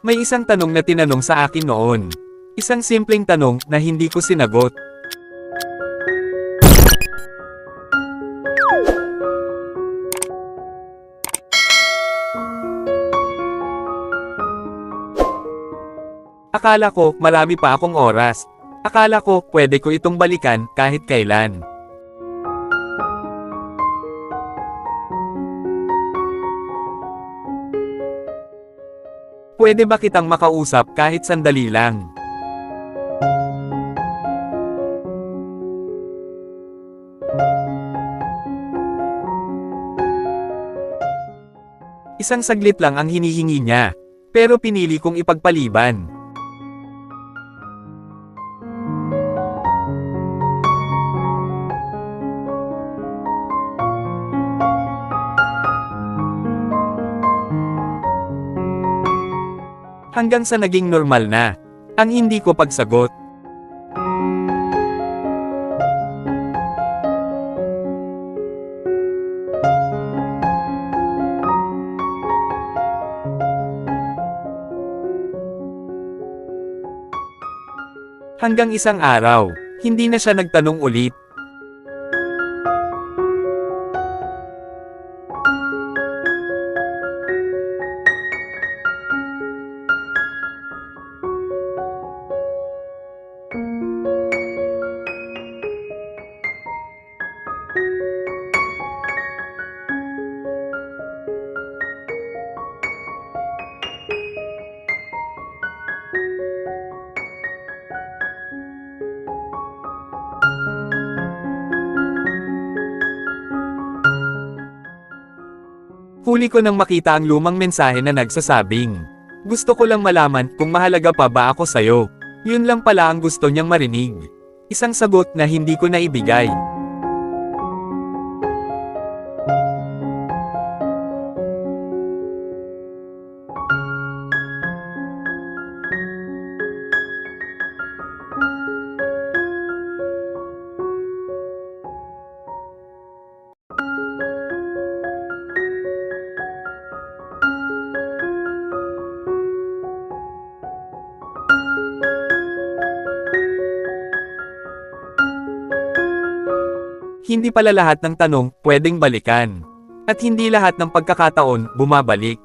May isang tanong na tinanong sa akin noon. Isang simpleng tanong na hindi ko sinagot. Akala ko, marami pa akong oras. Akala ko, pwede ko itong balikan kahit kailan. Pwede ba kitang makausap kahit sandali lang? Isang saglit lang ang hinihingi niya, pero pinili kong ipagpaliban. Hanggang sa naging normal na ang hindi ko pagsagot. Hanggang isang araw, hindi na siya nagtanong ulit. Huli ko nang makita ang lumang mensahe na nagsasabing, "Gusto ko lang malaman kung mahalaga pa ba ako sa'yo." Yun lang pala ang gusto niyang marinig. Isang sagot na hindi ko naibigay. Hindi pala lahat ng tanong pwedeng balikan. At hindi lahat ng pagkakataon bumabalik.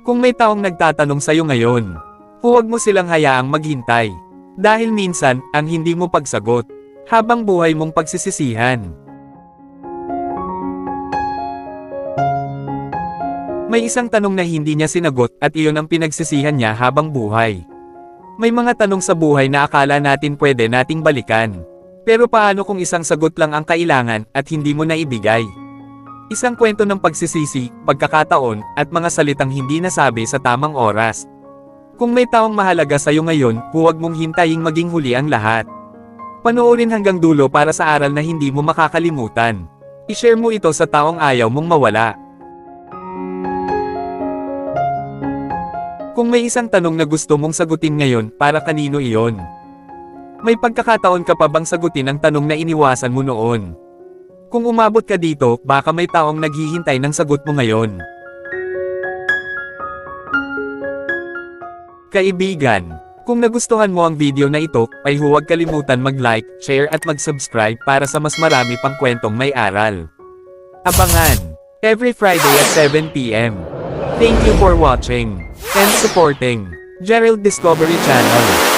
Kung may taong nagtatanong sa'yo ngayon, huwag mo silang hayaang maghintay. Dahil minsan, ang hindi mo pagsagot, habang buhay mong pagsisisihan. May isang tanong na hindi niya sinagot at iyon ang pinagsisihan niya habang buhay. May mga tanong sa buhay na akala natin pwede nating balikan. Pero paano kung isang sagot lang ang kailangan at hindi mo naibigay? Isang kwento ng pagsisisi, pagkakataon, at mga salitang hindi nasabi sa tamang oras. Kung may taong mahalaga sa'yo ngayon, huwag mong hintaying maging huli ang lahat. Panoorin hanggang dulo para sa aral na hindi mo makakalimutan. I-share mo ito sa taong ayaw mong mawala. Kung may isang tanong na gusto mong sagutin ngayon, para kanino iyon? May pagkakataon ka pa bang sagutin ang tanong na iniwasan mo noon? Kung umabot ka dito, baka may taong naghihintay ng sagot mo ngayon. Kaibigan, kung nagustuhan mo ang video na ito, ay huwag kalimutan mag-like, share at mag-subscribe para sa mas marami pang kwentong may aral. Abangan! Every Friday at 7 PM. Thank you for watching and supporting Gerald Discovery Channel.